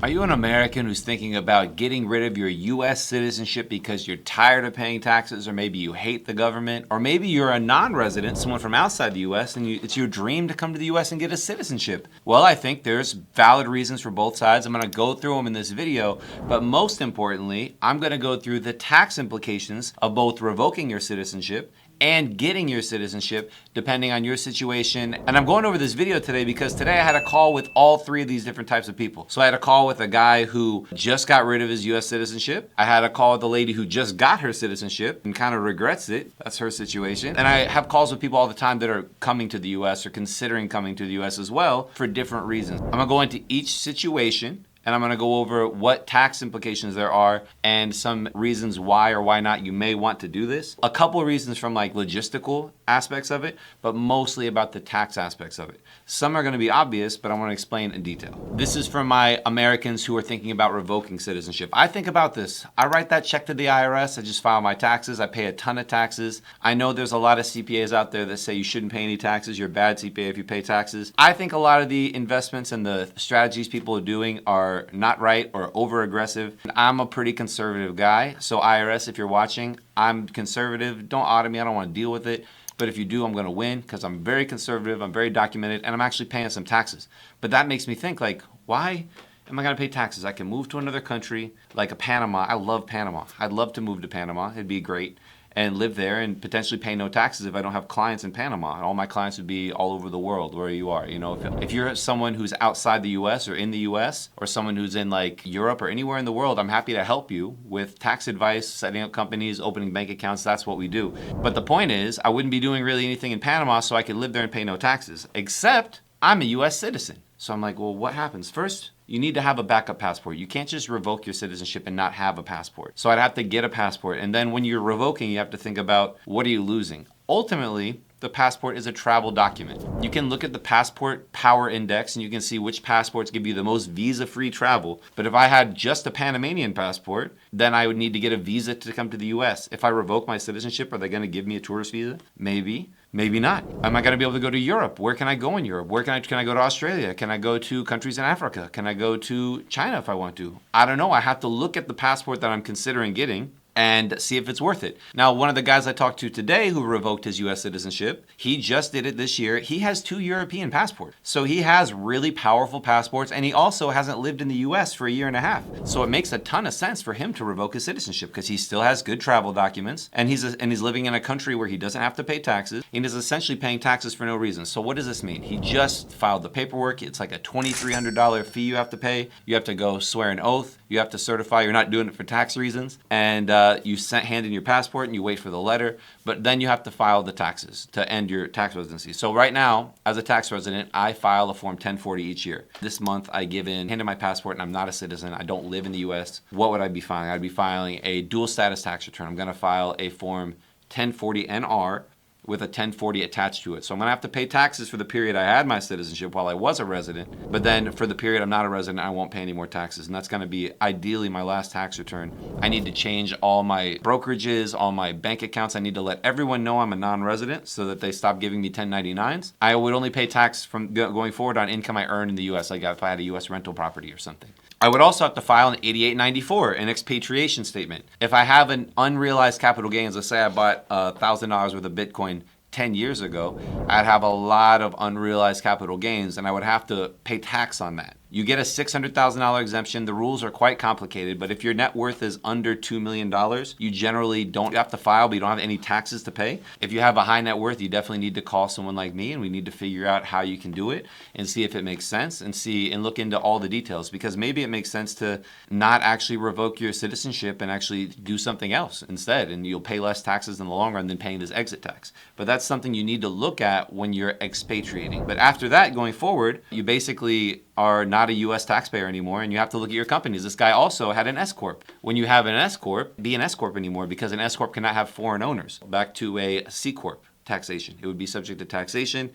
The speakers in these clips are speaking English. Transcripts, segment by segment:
Are you an American who's thinking about getting rid of your U.S. citizenship because you're tired of paying taxes, or maybe you hate the government, or maybe you're a non-resident, someone from outside the U.S., and it's your dream to come to the U.S. and get a citizenship? Well, I think there's valid reasons for both sides. I'm going to go through them in this video, but most importantly, I'm going to go through the tax implications of both revoking your citizenship and getting your citizenship depending on your situation. And I'm going over this video today because today I had a call with all three of these different types of people. So I had a call with a guy who just got rid of his US citizenship. I had a call with a lady who just got her citizenship and kind of regrets it. That's her situation. And I have calls with people all the time that are coming to the US or considering coming to the US as well for different reasons. I'm gonna go into each situation, and I'm gonna go over what tax implications there are and some reasons why or why not you may want to do this. A couple of reasons from like logistical aspects of it, but mostly about the tax aspects of it. Some are gonna be obvious, but I wanna explain in detail. This is for my Americans who are thinking about revoking citizenship. I think about this. I write that check to the IRS, I just file my taxes, I pay a ton of taxes. I know there's a lot of CPAs out there that say you shouldn't pay any taxes, you're a bad CPA if you pay taxes. I think a lot of the investments and the strategies people are doing are not right or over aggressive. I'm a pretty conservative guy, so IRS, if you're watching, I'm conservative. Don't audit me, I don't want to deal with it. But if you do, I'm going to win because I'm very conservative, I'm very documented, and I'm actually paying some taxes. But that makes me think, like, why am I going to pay taxes? I can move to another country, like a Panama. I love Panama. I'd love to move to Panama. It'd be great. And live there and potentially pay no taxes if I don't have clients in Panama. All my clients would be all over the world where you are. You know, if you're someone who's outside the US or in the US, or someone who's in like Europe or anywhere in the world, I'm happy to help you with tax advice, setting up companies, opening bank accounts. That's what we do. But the point is, I wouldn't be doing really anything in Panama so I could live there and pay no taxes, except I'm a US citizen. So I'm like, well, what happens? First, you need to have a backup passport. You can't just revoke your citizenship and not have a passport. So I'd have to get a passport. And then when you're revoking, you have to think about, what are you losing? Ultimately, the passport is a travel document. You can look at the passport power index and you can see which passports give you the most visa-free travel. But if I had just a Panamanian passport, then I would need to get a visa to come to the US. If I revoke my citizenship, are they gonna give me a tourist visa? Maybe. Maybe not. Am I going to be able to go to Europe? Where can I go in Europe? Where can I go to Australia? Can I go to countries in Africa? Can I go to China if I want to? I don't know. I have to look at the passport that I'm considering getting and see if it's worth it. Now, one of the guys I talked to today who revoked his US citizenship, he just did it this year. He has 2 European passports. So he has really powerful passports, and he also hasn't lived in the US for a year and a half. So it makes a ton of sense for him to revoke his citizenship because he still has good travel documents, and he's living in a country where he doesn't have to pay taxes, and is essentially paying taxes for no reason. So what does this mean? He just filed the paperwork. It's like a $2,300 fee you have to pay. You have to go swear an oath. You have to certify you're not doing it for tax reasons, and you hand in your passport and you wait for the letter, but then you have to file the taxes to end your tax residency. So right now, as a tax resident, I file a Form 1040 each year. This month, I hand in my passport, and I'm not a citizen. I don't live in the US. What would I be filing? I'd be filing a dual status tax return. I'm gonna file a Form 1040 NR with a 1040 attached to it. So I'm gonna have to pay taxes for the period I had my citizenship while I was a resident, but then for the period I'm not a resident, I won't pay any more taxes. And that's gonna be ideally my last tax return. I need to change all my brokerages, all my bank accounts. I need to let everyone know I'm a non-resident so that they stop giving me 1099s. I would only pay tax from going forward on income I earn in the US, like if I had a US rental property or something. I would also have to file an 8894, an expatriation statement. If I have an unrealized capital gains, let's say I bought $1,000 worth of Bitcoin 10 years ago, I'd have a lot of unrealized capital gains, and I would have to pay tax on that. You get a $600,000 exemption. The rules are quite complicated, but if your net worth is under $2 million, you generally don't have to file, but you don't have any taxes to pay. If you have a high net worth, you definitely need to call someone like me, and we need to figure out how you can do it and see if it makes sense and look into all the details, because maybe it makes sense to not actually revoke your citizenship and actually do something else instead, and you'll pay less taxes in the long run than paying this exit tax. But that's something you need to look at when you're expatriating. But after that, going forward, you basically are not a US taxpayer anymore, and you have to look at your companies. This guy also had an S-Corp. When you have an S-Corp, be an S-Corp anymore, because an S-Corp cannot have foreign owners. Back to a C-Corp taxation. It would be subject to taxation,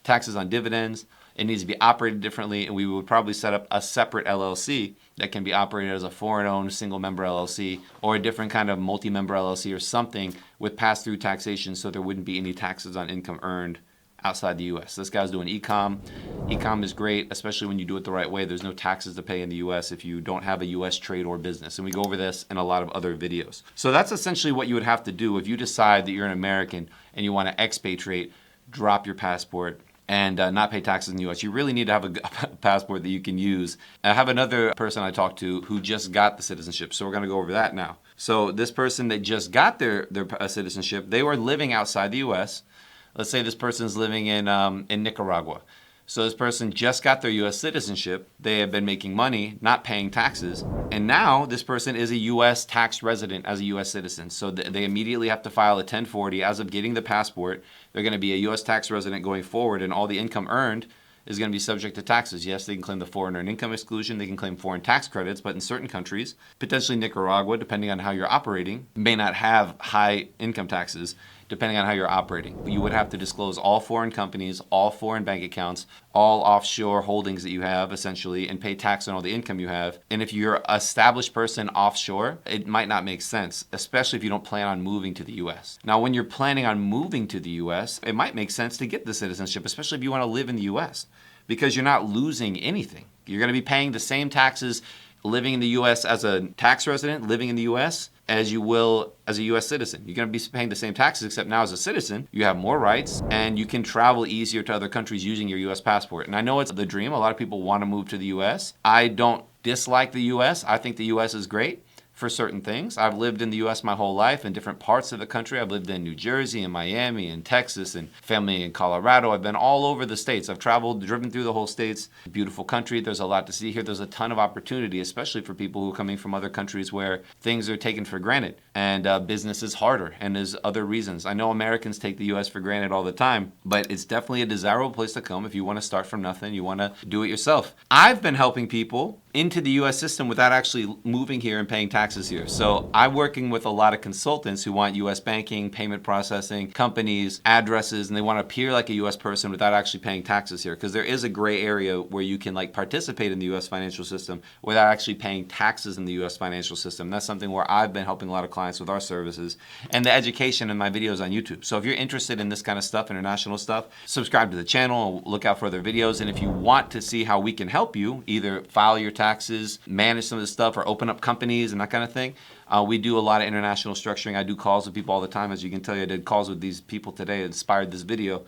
taxes on dividends. It needs to be operated differently, and we would probably set up a separate LLC that can be operated as a foreign-owned single-member LLC, or a different kind of multi-member LLC or something with pass-through taxation, so there wouldn't be any taxes on income earned outside the US. This guy's doing e-com. E-com is great, especially when you do it the right way. There's no taxes to pay in the US if you don't have a US trade or business. And we go over this in a lot of other videos. So that's essentially what you would have to do if you decide that you're an American and you want to expatriate, drop your passport, and not pay taxes in the U.S. You really need to have a passport that you can use. I have another person I talked to who just got the citizenship, so we're going to go over that now. So this person that just got their citizenship, they were living outside the U.S. Let's say this person's living in Nicaragua. So this person just got their U.S. citizenship. They have been making money, not paying taxes. And now this person is a U.S. tax resident as a U.S. citizen. So they immediately have to file a 1040. As of getting the passport, they're going to be a U.S. tax resident going forward, and all the income earned is going to be subject to taxes. Yes, they can claim the foreign earned income exclusion. They can claim foreign tax credits, but in certain countries, potentially Nicaragua, depending on how you're operating, may not have high income taxes. Depending on how you're operating, you would have to disclose all foreign companies, all foreign bank accounts, all offshore holdings that you have, essentially, and pay tax on all the income you have. And if you're an established person offshore, it might not make sense, especially if you don't plan on moving to the US. Now, when you're planning on moving to the US, it might make sense to get the citizenship, especially if you want to live in the US, because you're not losing anything. You're going to be paying the same taxes living in the US as a tax resident, living in the US, as you will as a U.S. citizen. You're going to be paying the same taxes, except now as a citizen, you have more rights and you can travel easier to other countries using your U.S. passport. And I know it's the dream. A lot of people want to move to the U.S. I don't dislike the U.S. I think the U.S. is great for certain things. I've lived in the U.S. my whole life in different parts of the country. I've lived in New Jersey and Miami and Texas and family in Colorado. I've been all over the states. I've traveled, driven through the whole states. Beautiful country. There's a lot to see here. There's a ton of opportunity, especially for people who are coming from other countries where things are taken for granted and business is harder and there's other reasons. I know Americans take the U.S. for granted all the time, but it's definitely a desirable place to come if you want to start from nothing. You want to do it yourself. I've been helping people into the U.S. system without actually moving here and paying taxes here. So I'm working with a lot of consultants who want U.S. banking, payment processing, companies, addresses, and they want to appear like a U.S. person without actually paying taxes here. Because there is a gray area where you can participate in the U.S. financial system without actually paying taxes in the U.S. financial system. That's something where I've been helping a lot of clients with our services and the education in my videos on YouTube. So if you're interested in this kind of stuff, international stuff, subscribe to the channel, look out for other videos. And if you want to see how we can help you, either file your taxes, manage some of this stuff, or open up companies and that kind of thing, we do a lot of international structuring. I do calls with people all the time. As you can tell, I did calls with these people today that inspired this video.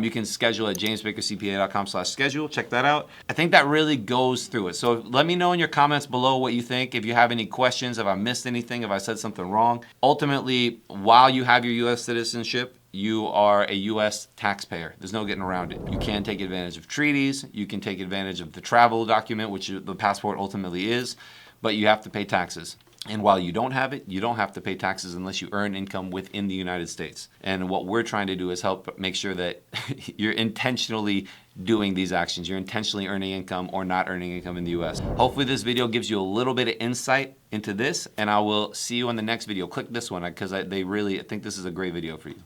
You can schedule at jamesbakercpa.com/schedule. Check that out. I think that really goes through it. So let me know in your comments below what you think. If you have any questions, if I missed anything, if I said something wrong. Ultimately, while you have your U.S. citizenship, you are a U.S. taxpayer. There's no getting around it. You can take advantage of treaties. You can take advantage of the travel document, which the passport ultimately is, but you have to pay taxes. And while you don't have it, you don't have to pay taxes unless you earn income within the United States. And what we're trying to do is help make sure that you're intentionally doing these actions. You're intentionally earning income or not earning income in the U.S. Hopefully this video gives you a little bit of insight into this, and I will see you in the next video. Click this one because I think this is a great video for you.